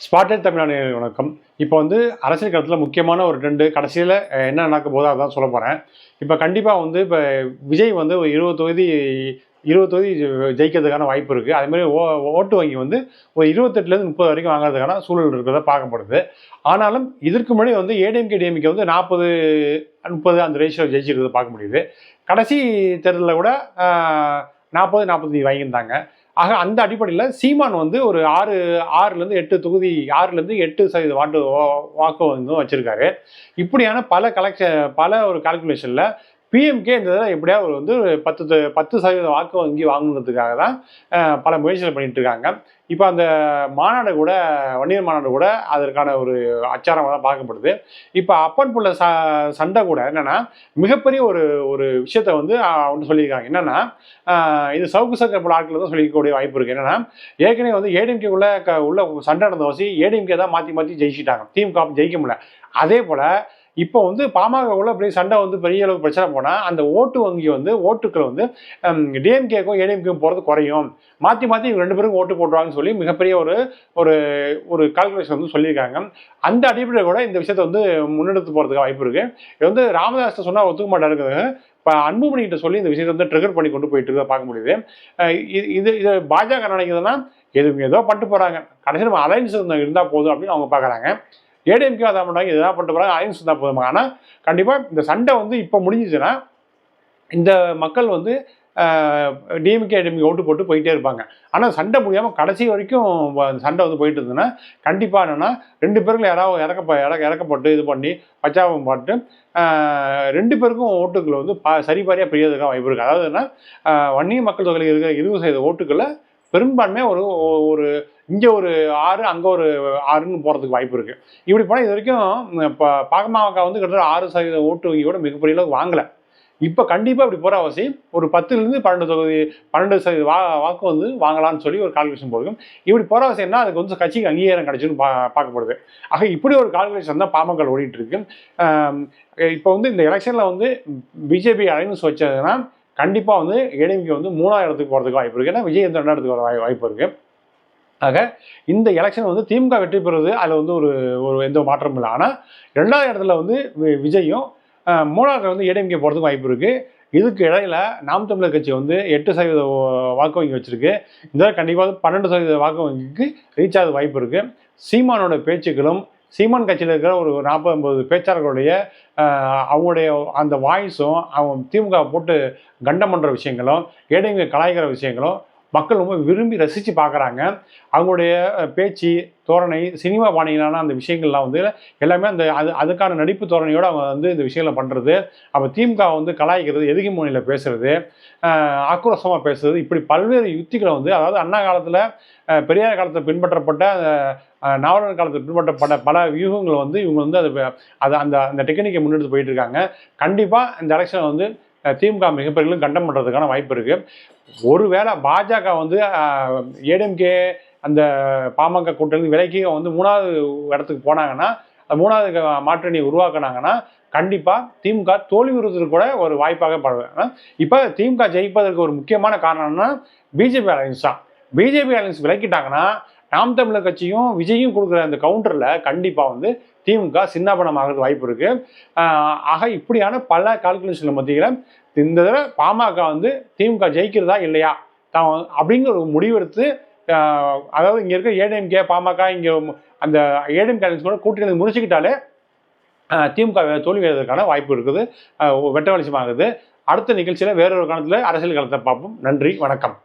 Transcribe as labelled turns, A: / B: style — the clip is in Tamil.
A: ஸ்பாட்டட் தமிழ்நாடு வணக்கம். இப்போ அரசியல் களத்தில் முக்கியமான ஒரு 2 கடைசியில் என்ன நடக்க போதோ அதான் சொல்ல போகிறேன். இப்போ கண்டிப்பாக இப்போ விஜய் ஒரு 20 தொகுதி ஜெயிக்கிறதுக்கான வாய்ப்பு இருக்குது. அதேமாதிரி ஓட்டு வங்கி ஒரு 28லேருந்து 30 வரைக்கும் வாங்குறதுக்கான சூழல் இருக்கிறத பார்க்கப்படுது. ஆனாலும் இதற்கு முன்னாடி ஏடிஎம்கே டிஎம்கே 40-30 அந்த ரேஷியோ ஜெயிச்சிருக்கிறத பார்க்க முடியுது. கடைசி தேர்தலில் கூட 40-45 வாங்கியிருந்தாங்க. ஆக அந்த அடிப்படையில் சீமான் ஒரு 6லேருந்து 8 தொகுதி 6லேருந்து 8% வாக்கு வச்சிருக்காரு. இப்படியான பல ஒரு கால்குலேஷனில் பிஎம்கே இந்த தடவை எப்படியாவது 10% வாக்கு வங்கி வாங்குறதுக்காக தான் பல முயற்சிகள் பண்ணிட்டு இருக்காங்க. இப்போ அந்த மாநாடு கூட வன்னியர் மாநாடு கூட அதற்கான ஒரு அச்சாரமாக தான் பார்க்கப்படுது. இப்போ அப்பன் புள்ள சண்டை கூட என்னன்னா மிகப்பெரிய ஒரு விஷயத்த அவங்க சொல்லியிருக்காங்க. என்னன்னா இது சவுக்கு சங்கர் போல ஆட்கள் தான் சொல்லிக்கக்கூடிய வாய்ப்பு இருக்கு. என்னன்னா ஏற்கனவே ஏடிஎம்கே உள்ள சண்டை நடந்த வசி ஏடிஎம்கே தான் மாற்றி ஜெயிச்சிட்டாங்க. திமுக ஜெயிக்க முடியல. அதே போல இப்போ பாமக உள்ள அப்படியே சண்டை பெரிய அளவுக்கு பிரச்சனை போனால் அந்த ஓட்டு வங்கி ஓட்டுக்கள் டிஎம்கேக்கும் ஏடிஎம்கேக்கும் போகிறது குறையும், மாற்றி இவங்க 2 பேருக்கும் ஓட்டு போட்டுருவாங்கன்னு சொல்லி மிகப்பெரிய ஒரு கால்குலேஷன் சொல்லியிருக்காங்க. அந்த அடிப்படையில் கூட இந்த விஷயத்தை முன்னெடுத்து போகிறதுக்கு வாய்ப்பு இருக்குது. இது ராமதாஸ் சொன்னால் ஒத்துக்க மாட்டாருங்க. இப்போ அன்புமணிகிட்ட சொல்லி இந்த விஷயத்தை ட்ரிகர் பண்ணி கொண்டு போயிட்டு இருக்க பார்க்க முடியுது. இது பாஜக நினைக்கிறதுனா ஏதோ பண்ணிட்டு போகிறாங்க, கடைசியில் நம்ம அலைன்ஸ் இருந்தால் போதும் அப்படின்னு அவங்க பார்க்குறாங்க. ஏடிஎம்கே அதான் பண்ணுறாங்க, இதெல்லாம் பண்ணிட்டு போகிறாங்க, அலைன்ஸ் இருந்தால் போதுமா. ஆனால் கண்டிப்பாக இந்த சண்டை இப்போ முடிஞ்சிச்சுன்னா இந்த மக்கள் டிஎம்கே ஏடிஎம்கே ஓட்டு போட்டு போயிட்டே இருப்பாங்க. ஆனால் சண்டை முடியாமல் கடைசி வரைக்கும் சண்டை போயிட்டு இருந்ததுன்னா கண்டிப்பாக என்னென்னா 2 பேருக்கும் யாராவது இறக்கப்பட்டு இது பண்ணி பச்சாபம் பாட்டு 2 பேருக்கும் ஓட்டுக்கள் சரிபாரியாக பிரியறதுக்காக வாய்ப்பு இருக்குது. அதாவது என்ன, வன்னிய மக்கள் தொகையில் இருக்கிற 20% ஓட்டுக்களை பெரும்பான்மையாக ஒரு இங்கே ஒரு 6 அங்கே ஒரு 6ன்னு போகிறதுக்கு வாய்ப்பு இருக்குது. இப்படி போனால் இது வரைக்கும் இப்போ பாமக கிட்டத்தட்ட 6% ஓட்டு வங்கியோட மிகப்பெரிய அளவுக்கு வாங்கலை. இப்போ கண்டிப்பாக இப்படி போகிற அவசியம் ஒரு 10லேருந்து 12% வாக்கு வாங்கலாம்னு சொல்லி ஒரு கால்குலேஷன் போடுது. இப்படி போகிற அவசியம்னா அதுக்கு கட்சிக்கு அங்கீகாரம் கிடைச்சுன்னு பார்க்கப்படுது. ஆக இப்படி ஒரு கால்குலேஷன் தான் பாமக ஓடிட்டு இருக்கு. இப்போ இந்த எலெக்ஷனில் பிஜேபி அலைன்ஸ் வச்சதுன்னா கண்டிப்பாக ஏடிஎம்கே 3ஆவது இடத்துக்கு போகிறதுக்கு வாய்ப்பு இருக்குது. ஏன்னா விஜய் 2 இடத்துக்கு வர வாய்ப்பு இருக்குது. ஆக இந்த எலெக்ஷன் திமுக வெற்றி பெறுவது அதில் ஒரு எந்த மாற்றமும் இல்லை. ஆனால் 2ஆவது இடத்துல விஜயும் 3ஆவது இடத்துல ஏடிஎம்கே போகிறதுக்கு வாய்ப்பு இருக்குது. இதுக்கு இடையில நாம் தமிழர் கட்சி 8% வாக்கு வங்கி வச்சிருக்கு. இந்த கண்டிப்பாக 12% வாக்கு வங்கிக்கு ரீச் ஆக வாய்ப்பு இருக்குது. சீமானோட பேச்சுக்களும் சீமான் கட்சியில் இருக்கிற ஒரு 40-50 பேச்சாளர்களுடைய அவங்களுடைய அந்த வாய்ஸும் அவங்க திமுக போட்டு கண்டம் பண்ணுற விஷயங்களும் ஏடிஎம்கே கலாய்க்கிற விஷயங்களும் மக்கள் ரொம்ப விரும்பி ரசித்து பார்க்குறாங்க. அவங்களுடைய பேச்சு தோரணை சினிமா பாணிகளான அந்த விஷயங்கள்லாம் எல்லாமே அதுக்கான நடிப்பு தோரணையோடு அவங்க இந்த விஷயங்களை பண்ணுறது. அப்போ திமுக கலாய்க்கிறது, எதுகை மொழியில் பேசுகிறது, ஆக்ரோஷமாக பேசுறது, இப்படி பல்வேறு யுக்திகளை அதாவது அண்ணா காலத்தில் பெரியார் காலத்தில் பின்பற்றப்பட்ட நாவலர் காலத்தில் பின்பற்றப்பட்ட பல வியூகங்கள் இவங்க அது அந்த டெக்னிக்கை முன்னெடுத்து போயிட்டு இருக்காங்க. கண்டிப்பாக இந்த எலெக்ஷன் திமுக மிகப்பெரிய கண்டம் பண்ணுறதுக்கான வாய்ப்பு இருக்குது. ஒருவேளை பாஜக ஏடிஎம்கே அந்த பாமக கூட்டணி விலைக்கு 3ஆவது இடத்துக்கு போனாங்கன்னா 3ஆவது மாற்றணியை உருவாக்குனாங்கன்னா கண்டிப்பாக திமுக தோல்வி விருதுக்கு கூட ஒரு வாய்ப்பாக படுவேன். இப்போ திமுக ஜெயிப்பதற்கு ஒரு முக்கியமான காரணம்னா பிஜேபி அலைன்ஸ் தான். பிஜேபி அலைன்ஸ் விலக்கிட்டாங்கன்னா நாம் தமிழர் கட்சியும் விஜயும் கொடுக்குற அந்த கவுண்டரில் கண்டிப்பாக திமுக சின்னாபனம் ஆகிறது வாய்ப்பு இருக்குது. ஆக இப்படியான பல கால்குலேஷன் மத்தியில் இந்த தடவை பாமக திமுக ஜெயிக்கிறதா இல்லையா அப்படிங்கிற ஒரு முடிவெடுத்து, அதாவது இங்கே இருக்க ஏடிஎம்கே பாமக இங்கே அந்த ஏடிஎம்கே கூட கூட்டணி முடிச்சுக்கிட்டாலே திமுக தோல்வி அடைவதற்கான வாய்ப்பு இருக்குது, வெட்ட வெளிச்சமாகுது. அடுத்த நிகழ்ச்சியில் வேறொரு காலத்தில் அரசியல் களத்தை பார்ப்போம். நன்றி, வணக்கம்.